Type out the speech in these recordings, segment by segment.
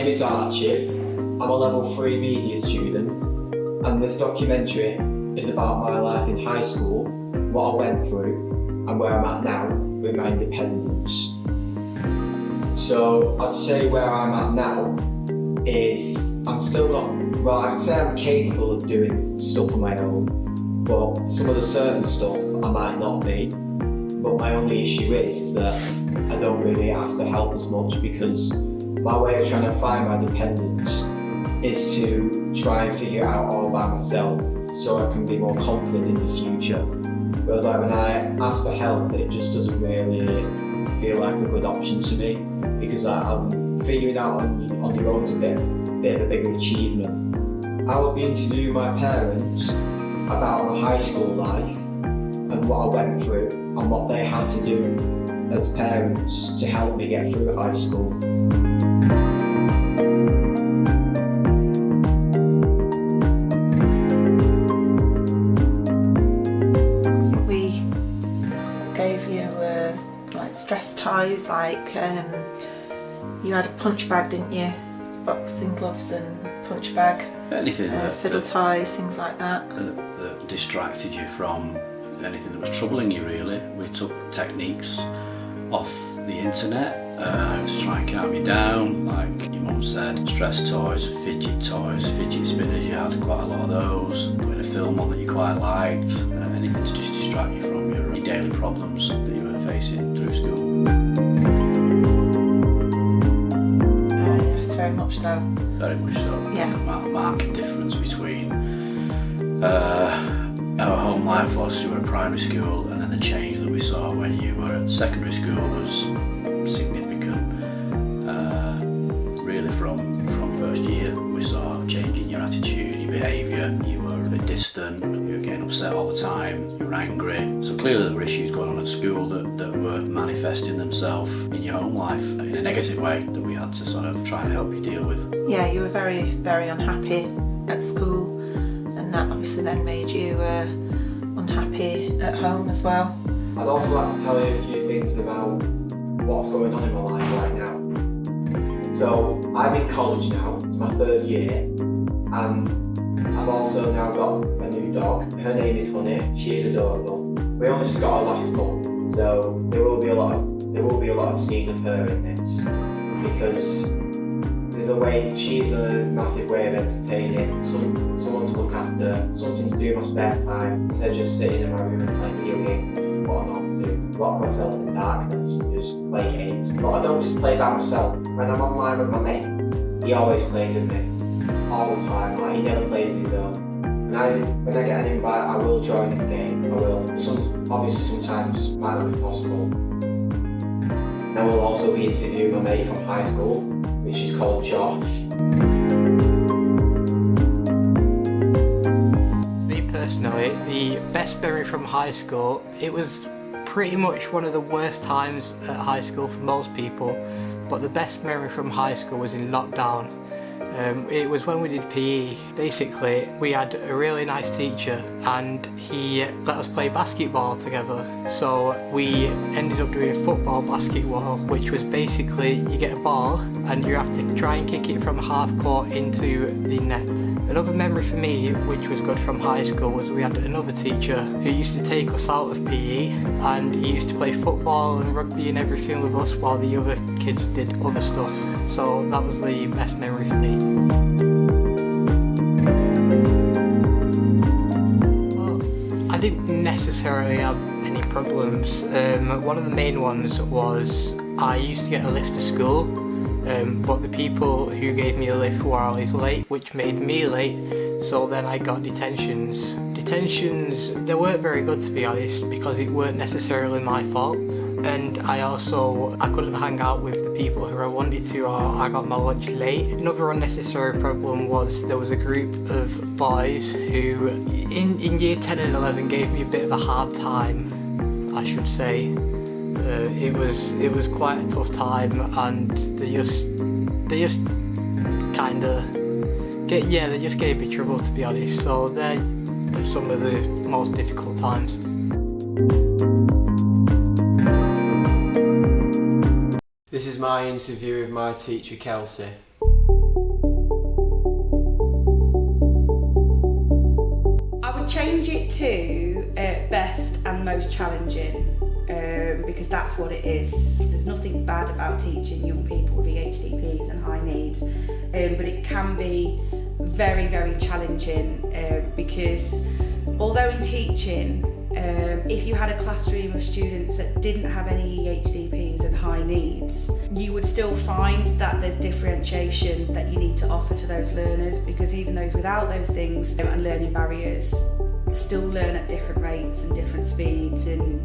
name is Archie. I'm a level 3 media student, and this documentary is about my life in high school, what I went through, and where I'm at now with my independence. So I'd say where I'm at now is I'm still not, well, I'd say I'm capable of doing stuff on my own, but some of the certain stuff I might not be. But my only issue is that I don't really ask for help as much, because my way of trying to find my independence is to try and figure it out all by myself so I can be more confident in the future. Whereas like when I ask for help, it just doesn't really feel like a good option to me, because I'm figuring out on your own is a bit of a bigger achievement. I will be interviewing my parents about my high school life and what I went through and what they had to do as parents to help me get through high school. We gave you like stress toys, like you had a punch bag, didn't you? Boxing gloves and punch bag. Anything fiddle toys, things like that. That distracted you from anything that was troubling you, really. We took techniques off the internet to try and calm you down, like your mum said, stress toys, fidget spinners, you had quite a lot of those, putting a film on that you quite liked, anything to just distract you from your daily problems that you were facing through school. Yes, very much so. Very much so. Yeah. The marked difference between our home life whilst you were at primary school and then the change that we saw when you were at secondary school was significant. Really from first year we saw a change in your attitude, your behaviour, you were a bit distant, you were getting upset all the time, you were angry. So clearly there were issues going on at school that were manifesting themselves in your home life in a negative way that we had to sort of try and help you deal with. Yeah, you were very, very unhappy at school, and that obviously then made you unhappy at home as well. I'd also like to tell you a few things about what's going on in my life right now. So I'm in college now, it's my 3rd year, and I've also now got a new dog. Her name is Honey, she is adorable. We only just got her last month, so there will be a lot of scene of her in this, because there's a way, she's a massive way of entertaining, someone to look after, something to do in my spare time, instead of just sitting in my room and playing video games, which is what I normally do. Lock myself in darkness and just play games. But I don't just play by myself. When I'm online with my mate, he always plays with me, all the time, like he never plays his own. And when I get an invite, I will join the game, I will. Obviously sometimes it might not be possible. And I will also be interviewing my mate from high school, which is called Josh. Me personally, the best memory from high school, it was pretty much one of the worst times at high school for most people, but the best memory from high school was in lockdown. It was when we did PE. Basically, we had a really nice teacher and he let us play basketball together. So we ended up doing football basketball, which was basically you get a ball and you have to try and kick it from half court into the net. Another memory for me, which was good from high school, was we had another teacher who used to take us out of PE and he used to play football and rugby and everything with us while the other kids did other stuff. So that was the best memory for me. Well, I didn't necessarily have any problems. One of the main ones was I used to get a lift to school, but the people who gave me a lift were always late, which made me late, so then I got detentions. Detentions, they weren't very good to be honest, because it weren't necessarily my fault, and I couldn't hang out with the people who I wanted to, or I got my lunch late. Another unnecessary problem was there was a group of boys who in year 10 and 11 gave me a bit of a hard time, I should say. It was quite a tough time, and they just gave me trouble, to be honest. So they're some of the most difficult times. This is my interview with my teacher Kelsey. and most challenging, because that's what it is. There's nothing bad about teaching young people with EHCPs and high needs, but it can be very, very challenging, because although in teaching, if you had a classroom of students that didn't have any EHCPs and high needs, you would still find that there's differentiation that you need to offer to those learners, because even those without those things and learning barriers still learn at different rates and different speeds, and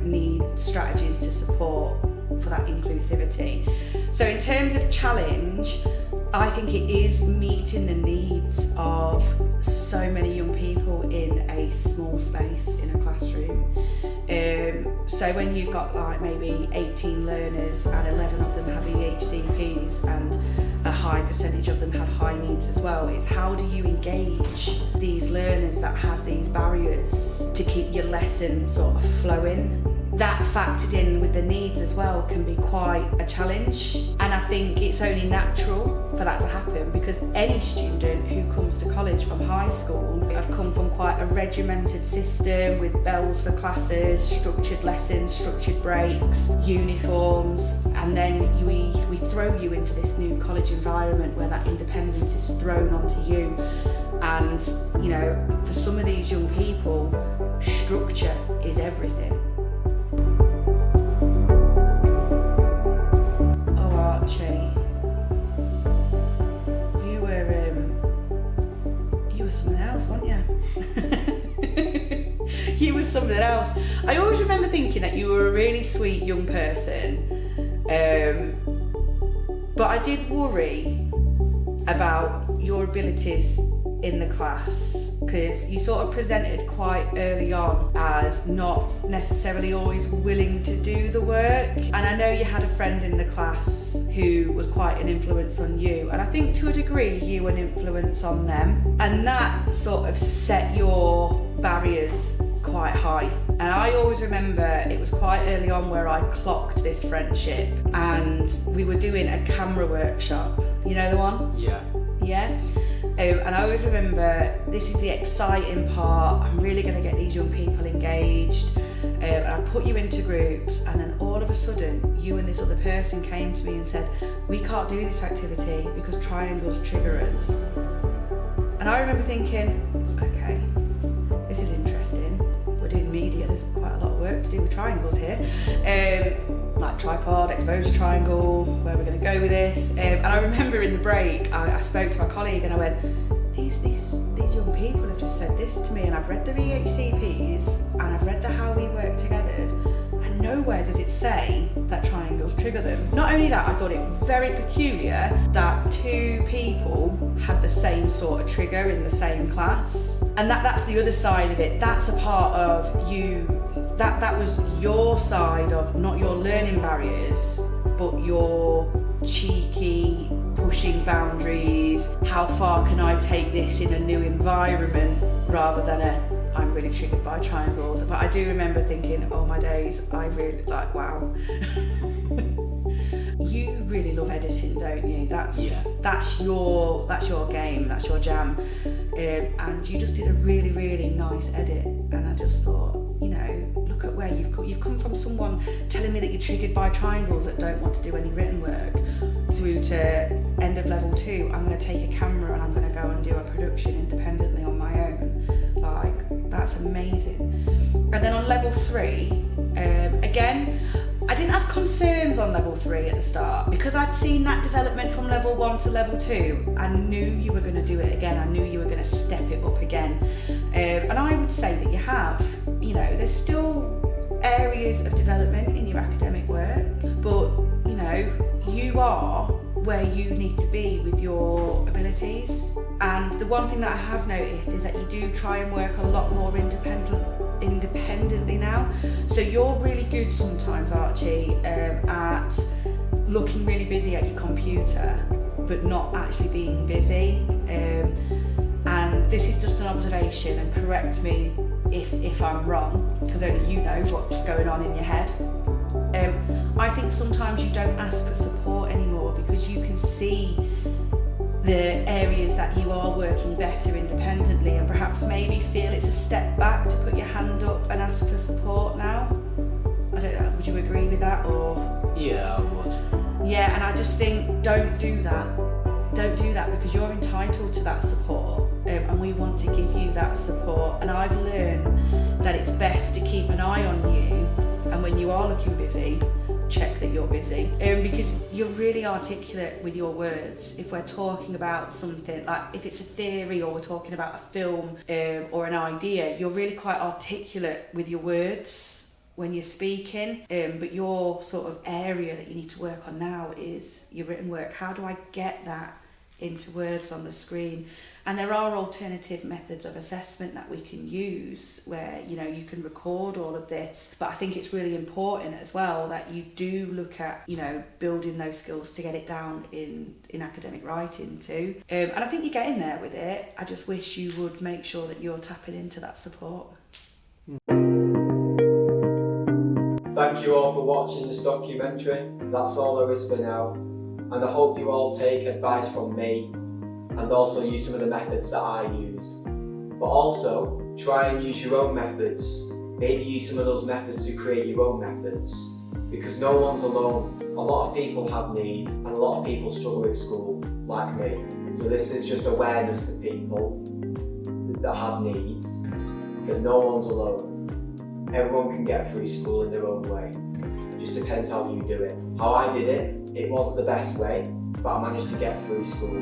need strategies to support for that inclusivity. So in terms of challenge, I think it is meeting the needs of so many young people in a small space in a classroom. So when you've got like maybe 18 learners and 11 of them have EHCPs and a high percentage of them have high needs as well, it's how do you engage these learners that have these barriers to keep your lesson sort of flowing. That factored in with the needs as well can be quite a challenge, and I think it's only natural for that to happen, because any student who comes to college from high school have come from quite a regimented system with bells for classes, structured lessons, structured breaks, uniforms, and then we throw you into this new college environment where that independence is thrown onto you. And for some of these young people, structure is everything. You were something else, weren't you? You were something else. I always remember thinking that you were a really sweet young person, but I did worry about your abilities in the class, because you sort of presented quite early on as not necessarily always willing to do the work. And I know you had a friend in the class who was quite an influence on you, and I think to a degree you were an influence on them, and that sort of set your barriers quite high. And I always remember it was quite early on where I clocked this friendship, and we were doing a camera workshop. You know the one? Yeah. Yeah? And I always remember, this is the exciting part, I'm really going to get these young people engaged, and I put you into groups, and then all of a sudden you and this other person came to me and said, we can't do this activity because triangles trigger us. And I remember thinking, okay, this is interesting, we're doing media, there's quite a lot of work to do with triangles here, like tripod, exposure triangle, where we're going to go with this. And I remember in the break, I spoke to my colleague and I went, these young people have just said this to me, and I've read the EHCPs and I've read the How We Work Togethers, and nowhere does it say that triangles trigger them. Not only that, I thought it very peculiar that two people had the same sort of trigger in the same class. And that's the other side of it. That's a part of you, that was your side of not your learning barriers, but your cheeky pushing boundaries. How far can I take this in a new environment, rather than I'm really triggered by triangles. But I do remember thinking, oh my days, I really wow. You really love editing, don't you? That's your game, that's your jam, and you just did a really, really nice edit. And I just thought, look at where you've come from. Someone telling me that you're triggered by triangles that don't want to do any written work, through to end of level 2. I'm going to take a camera and I'm going to go and do a production independently on my own. Like, that's amazing. And then on level 3, again, I didn't have concerns on level 3 at the start, because I'd seen that development from level 1 to level 2. I knew you were going to do it again. I knew you were going to step it up again. And I would say that you have. There's still areas of development in your academic work, but you are where you need to be with your abilities. And the one thing that I have noticed is that you do try and work a lot more independently now. So you're really good sometimes, Archie, at looking really busy at your computer, but not actually being busy. And this is just an observation, and correct me if I'm wrong, because only you know what's going on in your head. I think sometimes you don't ask for support anymore, because you can see the areas that you are working better independently, and perhaps maybe feel it's a step back to put your hand up and ask for support. Yeah, I would. Yeah, and I just think don't do that. Don't do that, because you're entitled to that support, and we want to give you that support. And I've learned that it's best to keep an eye on you, and when you are looking busy, check that you're busy, because you're really articulate with your words. If we're talking about something, like if it's a theory or we're talking about a film or an idea, you're really quite articulate with your words when you're speaking, but your sort of area that you need to work on now is your written work. How do I get that into words on the screen? And there are alternative methods of assessment that we can use where, you know, you can record all of this, but I think it's really important as well that you do look at, you know, building those skills to get it down in academic writing too. And I think you're getting there with it. I just wish you would make sure that you're tapping into that support. Thank you all for watching this documentary. That's all there is for now. And I hope you all take advice from me and also use some of the methods that I use. But also, try and use your own methods. Maybe use some of those methods to create your own methods. Because no one's alone. A lot of people have needs and a lot of people struggle with school, like me. So this is just awareness to people that have needs, that no one's alone. Everyone can get through school in their own way. It just depends how you do it. How I did it, it wasn't the best way, but I managed to get through school.